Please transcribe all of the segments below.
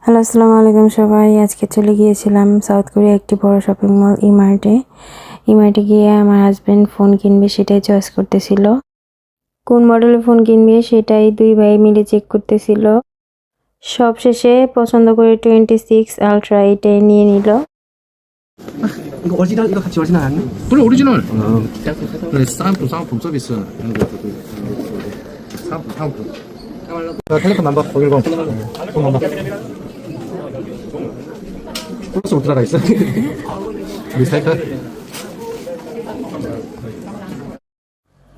Hello, আসসালামু আলাইকুম সবাই। আজকে চলে গিয়েছিলাম সাউথ কোরিয়া একটি বড় শপিং মল ইমার্টে। ইমার্টে গিয়ে আমার হাজব্যান্ড ফোন কিনবে সেটাই চয়েস করতেছিল। কোন মডেলের ফোন কিনবে সেটাই দুই ভাই মিলে চেক করতেছিল। সব শেষে পছন্দ করে 26 আলট্রা এটাই নিয়ে নিল। 이거 오리지널 이거 같이 오리지널 아니야? 그래 오리지널. 그래 사은품 서비스 이런 거 사은품. 텔레폰 넘버 010 폰 넘버 플러스 못 들어가 있어? 리사이클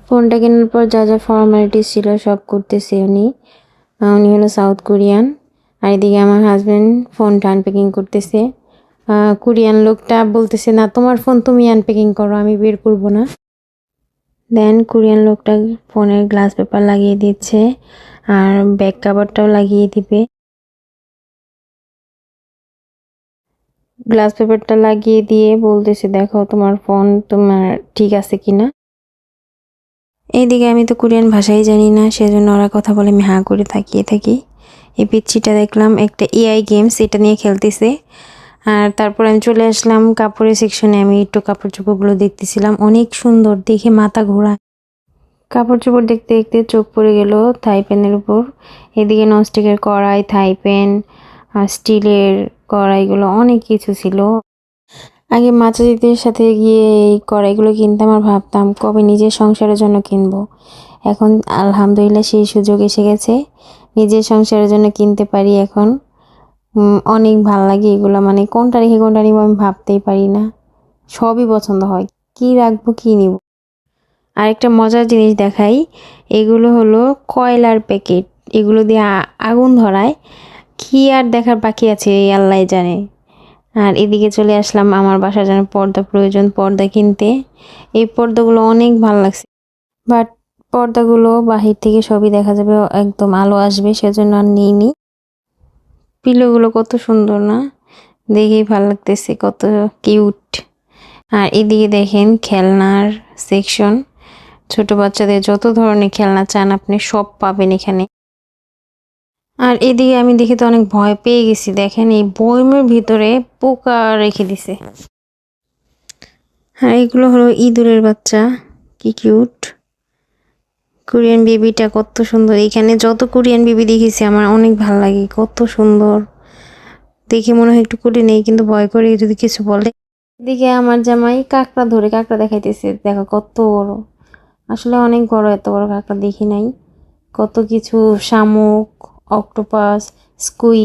ফোনটা কেনার পর যা যা ফর্মালিটিস ছিল সব করতেছে উনি হলো সাউথ কোরিয়ান। আর এদিকে আমার হাজব্যান্ড ফোনটা আনপ্যাকিং করতেছে। কোরিয়ান লোকটা বলতেছে, না তোমার ফোন তুমি আনপ্যাকিং করো, আমি বের করবো না। দেন কোরিয়ান লোকটা ফোনের গ্লাস পেপার লাগিয়ে দিচ্ছে আর ব্যাক কাভারটাও লাগিয়ে দিবে। গ্লাস পেপারটা লাগিয়ে দিয়ে বলতেছে, দেখো তোমার ফোন তোমার ঠিক আছে কিনা। এইদিকে আমি তো কোরিয়ান ভাষাই জানি না, সেজন্য ওরা কথা বলে আমি হাঁ করে তাকিয়ে থাকি। এই পিচ্ছিটা দেখলাম একটা এআই গেমস, এটা নিয়ে খেলতেছে। আর তারপর আমি চলে আসলাম কাপড়ের সেকশনে। আমি একটু কাপড় চোপড়গুলো দেখতেছিলাম, অনেক সুন্দর, দেখে মাথা ঘোরা। কাপড় চোপড় দেখতে দেখতে চোখ পড়ে গেল থাই প্যানের উপর। এদিকে ননস্টিকের কড়াই, থাই প্যান, স্টিলের কড়াইগুলো অনেক কিছু ছিল। আগে মাচাদিদের সাথে গিয়ে এই কড়াইগুলো কিনতাম আর ভাবতাম কবে নিজের সংসারের জন্য কিনবো। এখন আলহামদুলিল্লাহ সেই সুযোগ এসে গেছে, নিজের সংসারের জন্য কিনতে পারি এখন। অনেক ভাল লাগে এগুলো, মানে কোনটা রেখে কোনটা নিব আমি ভাবতেই পারি না, সবই পছন্দ হয়, কি রাখবো কি নিব। আরেকটা মজার জিনিস দেখাই, এগুলো হলো কয়লার প্যাকেট, এগুলো দিয়ে আগুন ধরায়, কি আর দেখার বাকি আছে এই আল্লাহ জানে। আর এদিকে চলে আসলাম আমার বাসার জন্য পর্দা প্রয়োজন, পর্দা কিনতে। এই পর্দাগুলো অনেক ভালো লাগছে, বাট পর্দাগুলো বাহির থেকে সবই দেখা যাবে, একদম আলো আসবে, সেজন্য আর নিইনি। পিলোগুলো কত সুন্দর না, দেখেই ভালো লাগতেছে, কত কিউট। আর এদিকে দেখেন খেলনার সেকশন, ছোট বাচ্চাদের যত ধরনের খেলনা চান আপনি সব পাবেন এখানে। আর এদিকে আমি দেখে তো অনেক ভয় পেয়ে গেছি, দেখেন এই বয়মের ভিতরে পোকা রেখে দিছে। আর এগুলো হলো ইঁদুরের বাচ্চা, কি কিউট। কোরিয়ান বেবিটা কত সুন্দর, এখানে যত কোরিয়ান বেবি দেখেছি আমার অনেক ভালো লাগে, কত সুন্দর দেখে মনে হয় একটু কোলে নেই, কিন্তু ভয় করে যদি কিছু বলে। এদিকে আমার জামাই কাঁকড়া ধরে, কাঁকড়া দেখাইতেছে, দেখো কত বড়, আসলে অনেক বড়, এত বড় কাঁকড়া দেখি নাই। কত কিছু, শামুক, অক্টোপাস, স্কুইড।